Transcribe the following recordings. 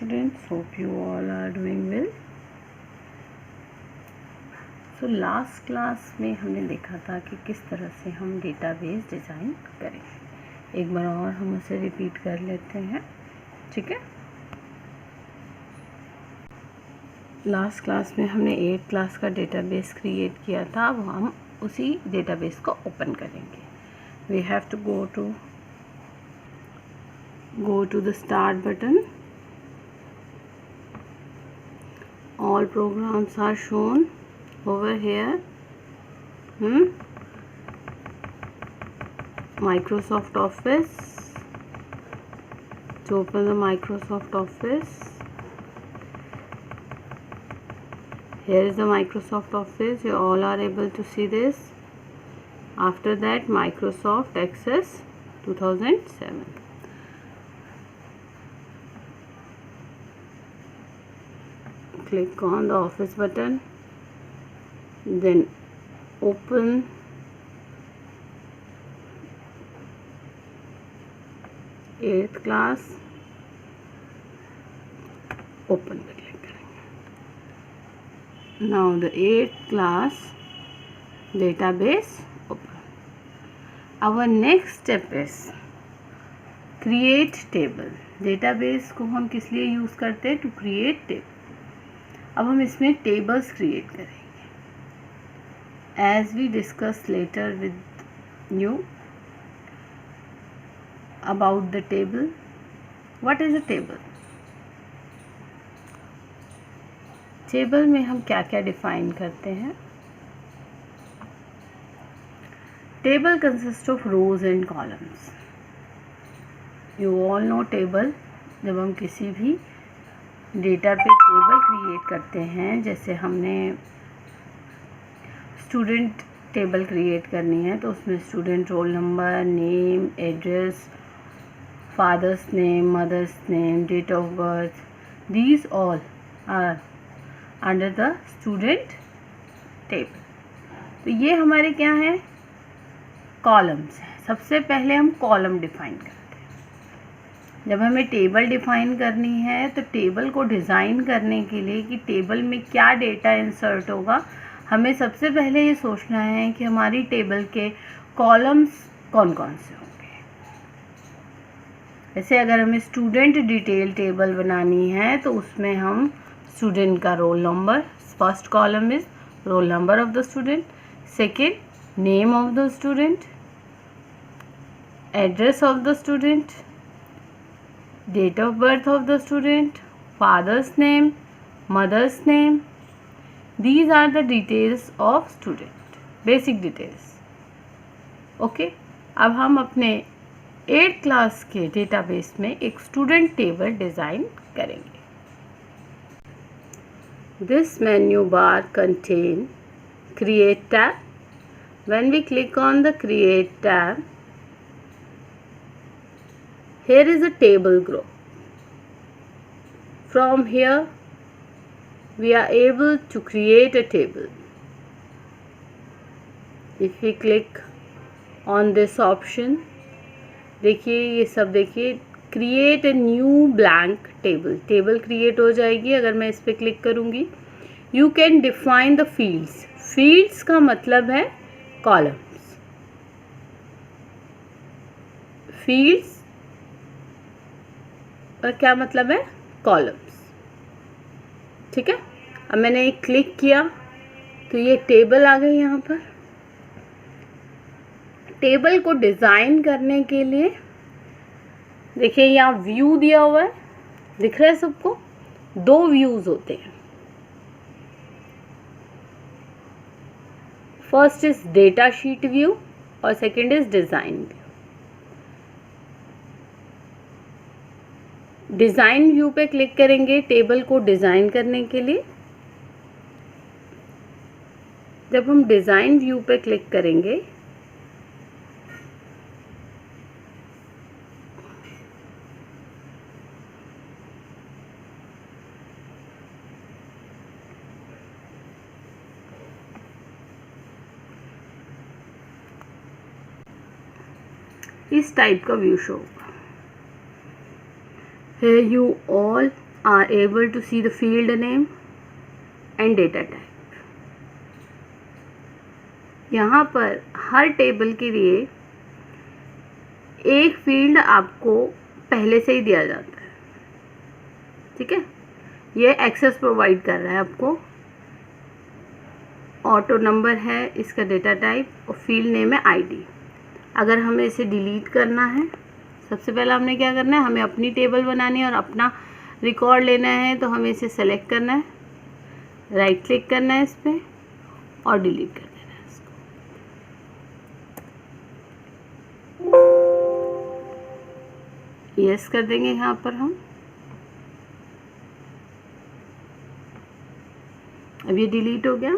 students, hope you all are doing well. So last class में हमने देखा था कि किस तरह से हम डेटाबेस डिज़ाइन करें. एक बार और हम उसे रिपीट कर लेते हैं, ठीक है. लास्ट क्लास में हमने 8th क्लास का डेटाबेस क्रिएट किया था. अब हम उसी डेटाबेस को ओपन करेंगे. We have to go to the start button. All programs are shown over here. Microsoft Office. To open the Microsoft Office, here is the Microsoft Office. You all are able to see this. After that, Microsoft Access 2007. Click on the Office button, then open eighth class. Open पे click करेंगे. Now the 8th class database open. Our next step is create table. Database को हम किस लिए use करते हैं? To create table. अब हम इसमें टेबल्स क्रिएट करेंगे. As we discuss later with you about the table. What is a table? Table में हम क्या क्या डिफाइन करते हैं? Table consist of rows and columns. You all know table. जब हम किसी भी डेटा पे टेबल क्रिएट करते हैं, जैसे हमने स्टूडेंट टेबल क्रिएट करनी है तो उसमें student roll number, name, address, father's name, mother's name, date of birth, these all are under the student table. तो ये हमारे क्या हैं? कॉलम्स हैं. सबसे पहले हम कॉलम डिफाइन करते हैं. जब हमें टेबल डिफाइन करनी है तो टेबल को डिज़ाइन करने के लिए कि टेबल में क्या डेटा इंसर्ट होगा, हमें सबसे पहले ये सोचना है कि हमारी टेबल के कॉलम्स कौन कौन से होंगे. जैसे अगर हमें स्टूडेंट डिटेल टेबल बनानी है तो उसमें हम स्टूडेंट का roll number, first column is roll number of the student, second name of the student, address of the student, date of birth of the student, father's name, mother's name. These are the details of student, basic details. Okay. अब हम अपने 8th class के database में एक student table design करेंगे. This menu bar contain create tab. When we click on the create tab, here is a table group. From here we are able to create a table. If we click on this option, देखिए ये सब देखिए create a new blank table. Table create हो जाएगी अगर मैं इस पर क्लिक करूँगी. You can define the fields. Fields का मतलब है columns. Fields और क्या मतलब है? कॉलम्स. ठीक है. अब मैंने एक क्लिक किया तो ये टेबल आ गई. यहाँ पर टेबल को डिज़ाइन करने के लिए देखिए यहाँ व्यू दिया हुआ है. दिख रहा है सबको? 2 व्यूज़ होते हैं. First is data sheet view और second is design view. Design view पे क्लिक करेंगे टेबल को डिज़ाइन करने के लिए. जब हम डिज़ाइन व्यू पे क्लिक करेंगे इस टाइप का व्यू शो होगा. Here you all are able to see the field name and data type. यहाँ पर हर टेबल के लिए एक फील्ड आपको पहले से ही दिया जाता है, ठीक है। ये एक्सेस प्रोवाइड कर रहा है आपको। ऑटो नंबर है, इसका डेटा टाइप और फील्ड नेम है आईडी। अगर हमें इसे डिलीट करना है, सबसे पहले हमने क्या करना है, हमें अपनी टेबल बनानी है और अपना रिकॉर्ड लेना है। तो हमें इसे सेलेक्ट करना है, राइट क्लिक करना है इस पर और डिलीट कर देना है इसको। यस कर देंगे यहाँ पर हम। अब ये डिलीट हो गया।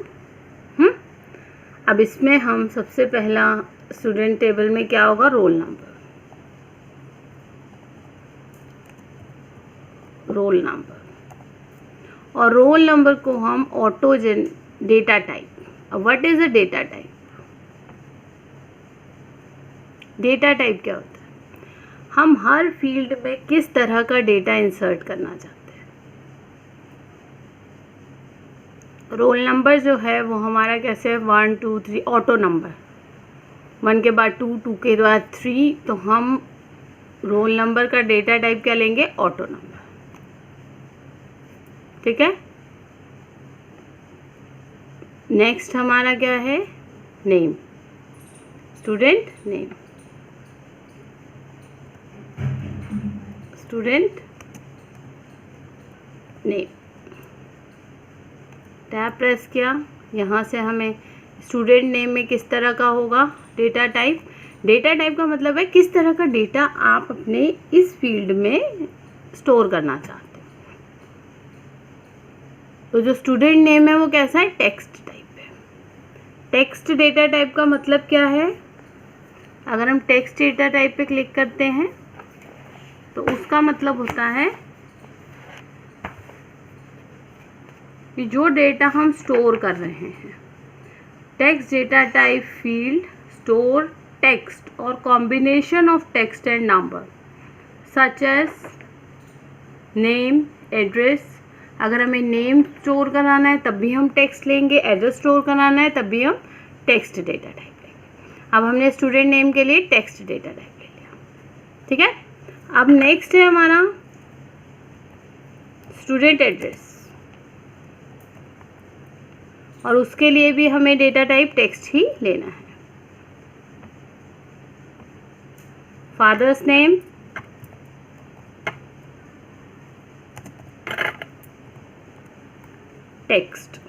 अब इसमें हम सबसे पहला स्टूडेंट टेबल में क्या होगा, रोल नंबर। रोल नंबर और रोल नंबर को हम ऑटो डेटा टाइप। अब what is a data type? Data type क्या होता है? हम हर फील्ड में किस तरह का डेटा इंसर्ट करना चाहते हैं। रोल नंबर जो है वो हमारा कैसे है, 1 2 3 ऑटो नंबर, 1 के बाद 2, 2 के बाद 3। तो हम रोल नंबर का डेटा टाइप क्या लेंगे, ऑटो नंबर, ठीक है। नेक्स्ट हमारा क्या है, name, student name, student name. Tab press किया, यहाँ से हमें स्टूडेंट नेम में किस तरह का होगा डेटा टाइप। डेटा टाइप का मतलब है किस तरह का डेटा आप अपने इस फील्ड में स्टोर करना चाहते हैं। तो जो स्टूडेंट नेम है वो कैसा है, टेक्स्ट टाइप है। टेक्स्ट डेटा टाइप का मतलब क्या है, अगर हम टेक्स्ट डेटा टाइप पे क्लिक करते हैं तो उसका मतलब होता है कि जो डेटा हम स्टोर कर रहे हैं, text data type field store text और combination of text and number such as name, address. अगर हमें नेम स्टोर कराना है तब भी हम टेक्स्ट लेंगे, एड्रेस स्टोर कराना है तब भी हम टेक्स्ट डेटा टाइप लेंगे। अब हमने स्टूडेंट नेम के लिए टेक्स्ट डेटा टाइप ले लिया, ठीक है। अब नेक्स्ट है हमारा स्टूडेंट एड्रेस, और उसके लिए भी हमें डेटा टाइप टेक्स्ट ही लेना है। Father's name, text,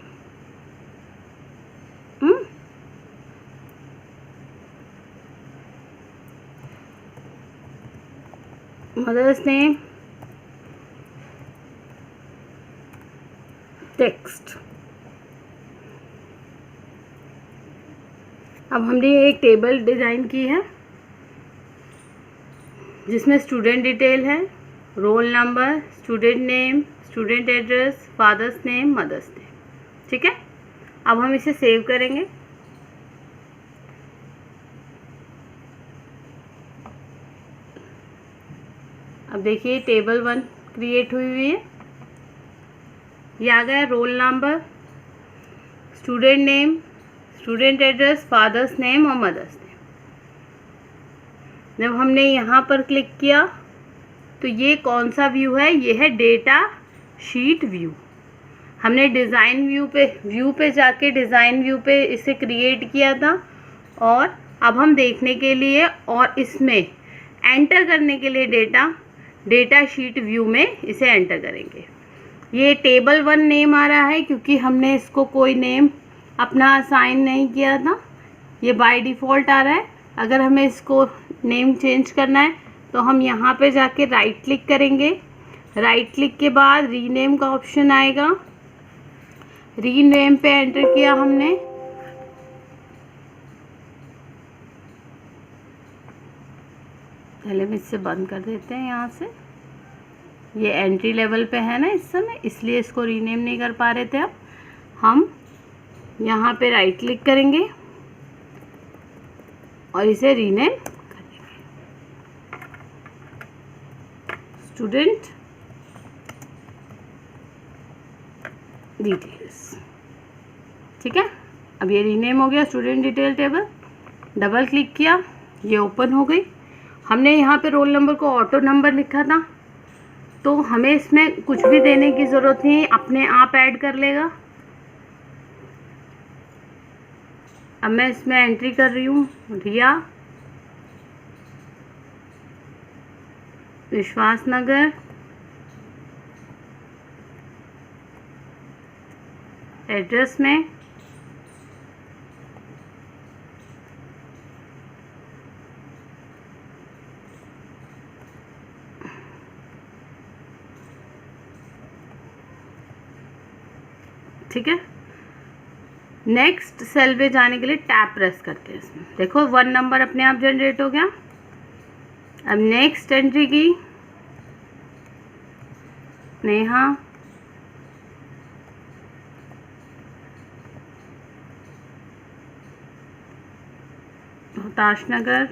mother's name, text. अब हमने एक टेबल डिज़ाइन की है जिसमें स्टूडेंट डिटेल है, roll number, student name, student address, father's name, mother's name, ठीक है। अब हम इसे सेव करेंगे। अब देखिए टेबल 1 क्रिएट हुई है। ये आ गया role number, student name, student address, father's name और मदर्स नेम। जब हमने यहाँ पर क्लिक किया तो ये कौन सा व्यू है, ये है डेटा शीट व्यू। हमने डिज़ाइन व्यू पे जाके डिज़ाइन व्यू पे इसे क्रिएट किया था, और अब हम देखने के लिए और इसमें एंटर करने के लिए डेटा शीट व्यू में इसे एंटर करेंगे। ये टेबल 1 नेम आ रहा है क्योंकि हमने इसको कोई नेम अपना असाइन नहीं किया था, ये बाय डिफ़ॉल्ट आ रहा है। अगर हमें इसको नेम चेंज करना है तो हम यहाँ पे जाके राइट क्लिक करेंगे। राइट क्लिक के बाद रीनेम का ऑप्शन आएगा, रीनेम पे एंटर किया हमने। पहले हम इससे बंद कर देते हैं यहाँ से, ये एंट्री लेवल पे है ना इस समय, इसलिए इसको रीनेम नहीं कर पा रहे थे। अब हम यहाँ पे राइट क्लिक करेंगे और इसे रीनेम कर देंगे, स्टूडेंट डिटेल्स। ठीक है, अब ये रीनेम हो गया student detail table. Double click किया, ये ओपन हो गई। हमने यहाँ पे रोल नंबर को ऑटो नंबर लिखा था, तो हमें इसमें कुछ भी देने की ज़रूरत नहीं, अपने आप ऐड कर लेगा। अब मैं इसमें एंट्री कर रही हूँ रिया, विश्वास नगर, एड्रेस में ठीक है। नेक्स्ट सेल पे जाने के लिए टैब प्रेस करते हैं इसमें, देखो 1 नंबर अपने आप जनरेट हो गया। अब नेक्स्ट एंट्री की नेहा, रोहताश नगर,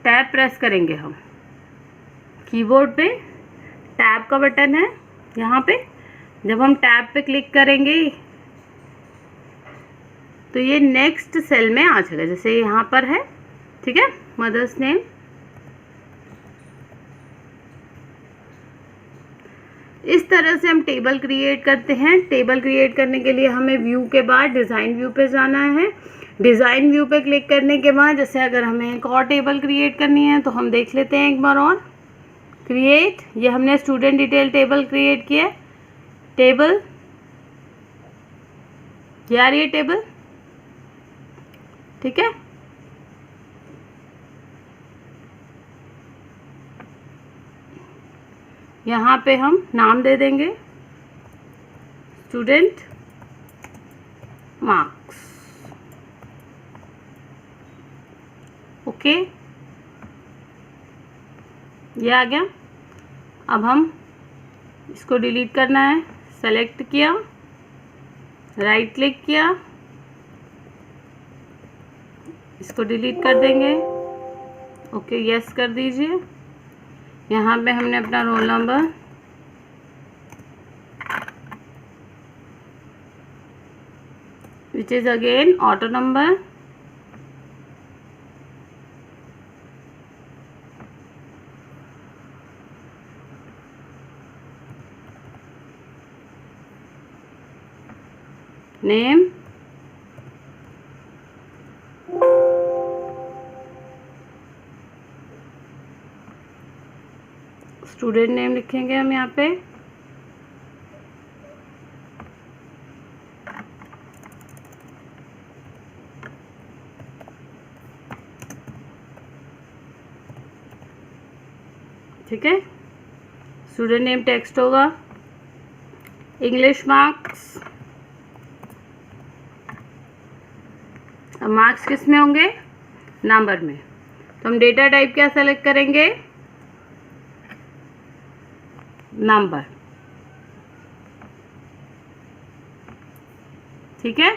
टैब प्रेस करेंगे हम। कीबोर्ड पे टैब का बटन है यहाँ पे, जब हम टैब पे क्लिक करेंगे तो ये नेक्स्ट सेल में आ जाएगा, जैसे यहाँ पर है। ठीक है, मदर्स नेम। इस तरह से हम टेबल क्रिएट करते हैं। टेबल क्रिएट करने के लिए हमें व्यू के बाद डिज़ाइन व्यू पे जाना है। डिज़ाइन व्यू पे क्लिक करने के बाद जैसे अगर हमें एक और टेबल क्रिएट करनी है तो हम देख लेते हैं एक बार और। क्रिएट, ये हमने स्टूडेंट डिटेल टेबल क्रिएट किया। टेबल, ये आ रही है टेबल। ठीक है, यहाँ पे हम नाम दे देंगे स्टूडेंट मार्क्स। ओके, ये आ गया। अब हम इसको डिलीट करना है। सेलेक्ट किया, राइट क्लिक किया, इसको डिलीट कर देंगे। ओके, यस कर दीजिए। यहाँ पे हमने अपना roll number which is again auto number, name, student name लिखेंगे हम यहाँ पे। ठीक है, स्टूडेंट नेम टेक्स्ट होगा। इंग्लिश मार्क्स, अब मार्क्स किस में होंगे? नंबर में। तो हम डेटा टाइप क्या सेलेक्ट करेंगे? नंबर। ठीक है,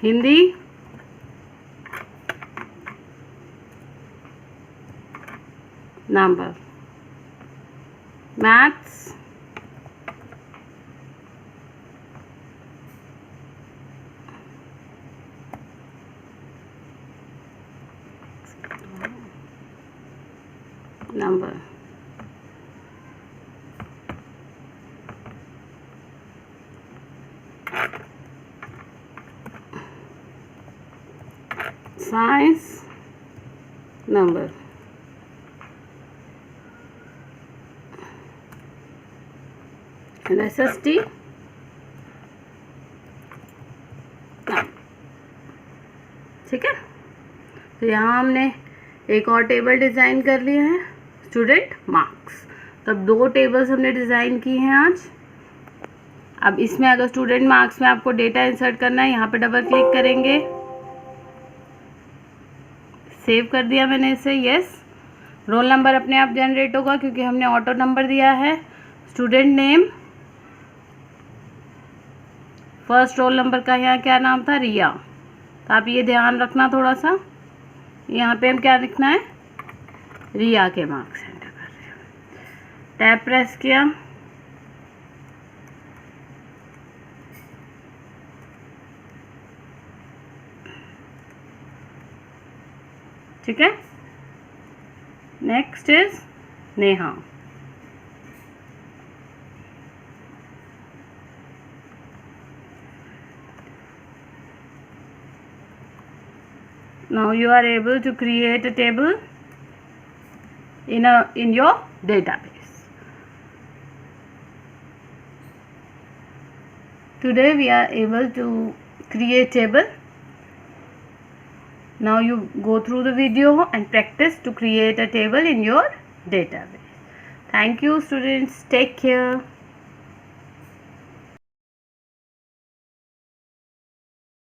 Hindi, number. Maths, number. Science, number. SST, ठीक है। तो यहाँ हमने एक और टेबल डिज़ाइन कर लिया है, स्टूडेंट मार्क्स। तब 2 टेबल्स हमने डिज़ाइन की हैं आज। अब इसमें अगर स्टूडेंट मार्क्स में आपको डेटा इंसर्ट करना है, यहाँ पे डबल क्लिक करेंगे। सेव कर दिया मैंने इसे, यस। रोल नंबर अपने आप जनरेट होगा क्योंकि हमने ऑटो नंबर दिया है। Student name, first roll number का यहाँ क्या नाम था? रिया। तो आप ये ध्यान रखना थोड़ा सा, यहाँ पे हम क्या लिखना है, रिया के मार्क्स एंटर कर रहे हैं। टैब प्रेस किया, ठीक है। Next is Neha. Now you are able to create a table in your database. Today we are able to create table. Now you go through the video and practice to create a table in your database. Thank you students. Take care.